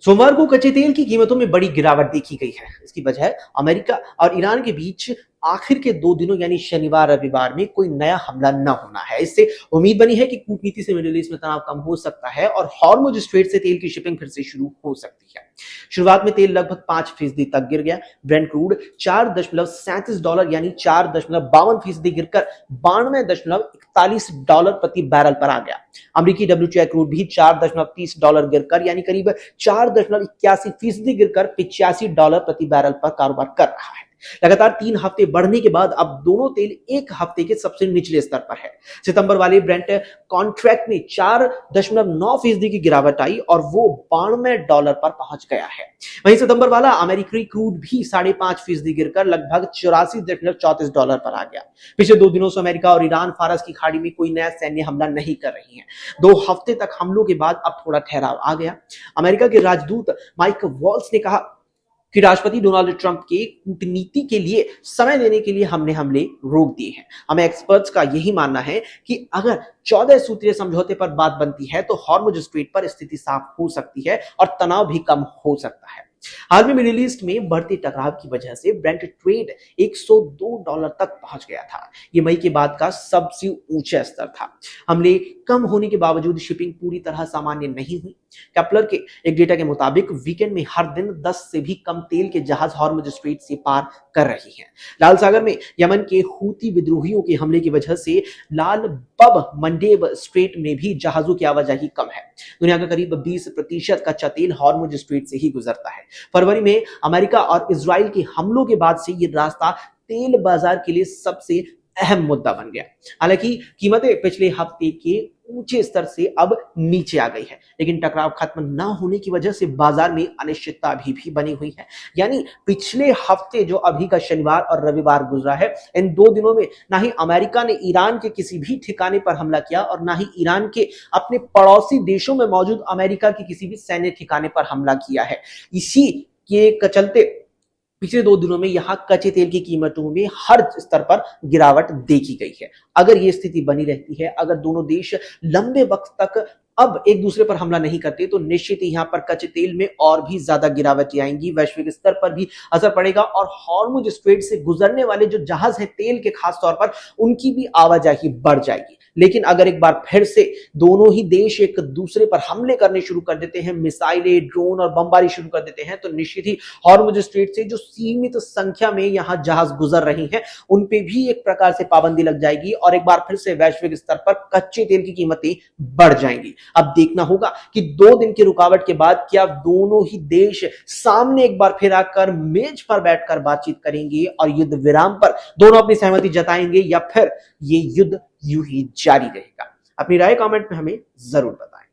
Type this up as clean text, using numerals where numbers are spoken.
सोमवार को कच्चे तेल की कीमतों में बड़ी गिरावट देखी गई है। इसकी वजह अमेरिका और ईरान के बीच आखिर के 2 दिनों यानी शनिवार रविवार में कोई नया हमला न होना है। इससे उम्मीद बनी है कि कूटनीति से मिडिल ईस्ट में तनाव कम हो सकता है और हॉर्मुज स्ट्रेट से तेल की शिपिंग फिर से शुरू हो सकती है। शुरुआत में तेल लगभग 5% तक गिर गया। ब्रेंट क्रूड $4.37 यानी 4.52% गिरकर $92.41 प्रति बैरल पर आ गया। अमेरिकी WTI क्रूड भी $4.30 गिरकर यानी करीब 4.81% गिरकर $85 प्रति बैरल पर कारोबार कर रहा है। लगातार 3 हफ्ते बढ़ने के बाद अब दोनों तेल एक हफ्ते के सबसे निचले स्तर पर है। सितंबर वाले ब्रेंट कॉन्ट्रैक्ट में 4.9% की गिरावट आई और वो $92 पर पहुंच गया है। वहीं सितंबर वाला अमेरिकी क्रूड भी 5.5% गिरकर लगभग $84.34 पर आ गया। पिछले 2 दिनों से अमेरिका और ईरान फारस की खाड़ी में कोई नया सैन्य हमला नहीं कर रही हैं। 2 हफ्ते तक हमलों के बाद अब थोड़ा ठहराव आ गया। अमेरिका के राजदूत माइक वॉल्स ने कहा कि राष्ट्रपति डोनाल्ड ट्रंप के कूटनीति के लिए समय देने के लिए हमने हमले रोक दिए हैं। हमें एक्सपर्ट्स का यही मानना है कि अगर 14 सूत्रीय समझौते पर बात बनती है तो हॉर्मुज स्ट्रेट पर स्थिति साफ हो सकती है और तनाव भी कम हो सकता है। हाल में मिडिल ईस्ट में बढ़ते टकराव की वजह से ब्रेंट ट्रेड $102 तक पहुंच गया था। ये मई के बाद का सबसे ऊंचा स्तर था। हमले कम होने के बावजूद शिपिंग पूरी तरह सामान्य नहीं हुई। केपलर के एक डेटा के मुताबिक वीकेंड में हर दिन 10 से भी कम तेल के जहाज हॉर्मुज स्ट्रेट से पार कर रही हैं। लाल सागर में यमन के हूती विद्रोहियों के हमले की वजह से लाल बब मंडेब स्ट्रेट में भी जहाजों की आवाजाही कम है। दुनिया का करीब 20% कच्चा तेल हॉर्मुज स्ट्रेट से ही गुजरता है। फरवरी में अमेरिका और इजराइल के हमलों के बाद से ये रास्ता तेल बाजार के लिए सबसे अहम मुद्दा बन गया। हालांकि कीमतें पिछले हफ्ते के ऊंचे स्तर से अब नीचे आ गई है, लेकिन टकराव खत्म न होने की वजह से बाजार में अनिश्चितता भी बनी हुई है। यानी पिछले हफ्ते जो अभी का शनिवार और रविवार गुजरा है, इन 2 दिनों में ना ही अमेरिका ने ईरान के किसी भी ठिकाने पर हमला किया और ना ही ईरान के अपने पड़ोसी देशों में मौजूद अमेरिका के किसी भी सैन्य ठिकाने पर हमला किया है। इसी के चलते पिछले 2 दिनों में यहां कच्चे तेल की कीमतों में हर स्तर पर गिरावट देखी गई है। अगर ये स्थिति बनी रहती है, अगर दोनों देश लंबे वक्त तक अब एक दूसरे पर हमला नहीं करते, तो निश्चित ही यहां पर कच्चे तेल में और भी ज्यादा गिरावटें आएंगी, वैश्विक स्तर पर भी असर पड़ेगा और हॉर्मुज स्ट्रेट से गुजरने वाले जो जहाज हैं तेल के, खास तौर पर उनकी भी आवाजाही बढ़ जाएगी। लेकिन अगर एक बार फिर से दोनों ही देश एक दूसरे पर हमले करने शुरू कर देते हैं, मिसाइलें, ड्रोन और बमबारी शुरू कर देते हैं, तो निश्चित ही हॉर्मुज स्ट्रेट से जो सीमित संख्या में यहां जहाज गुजर रही हैं, उन पे भी एक प्रकार से पाबंदी लग जाएगी और एक बार फिर से वैश्विक स्तर पर कच्चे तेल की कीमतें बढ़ जाएंगी। अब देखना होगा कि 2 दिन की रुकावट के बाद क्या दोनों ही देश सामने एक बार फिर आकर मेज पर बैठकर बातचीत करेंगे और युद्ध विराम पर दोनों अपनी सहमति जताएंगे, या फिर ये युद्ध यूं ही जारी रहेगा। अपनी राय कमेंट में हमें जरूर बताएं।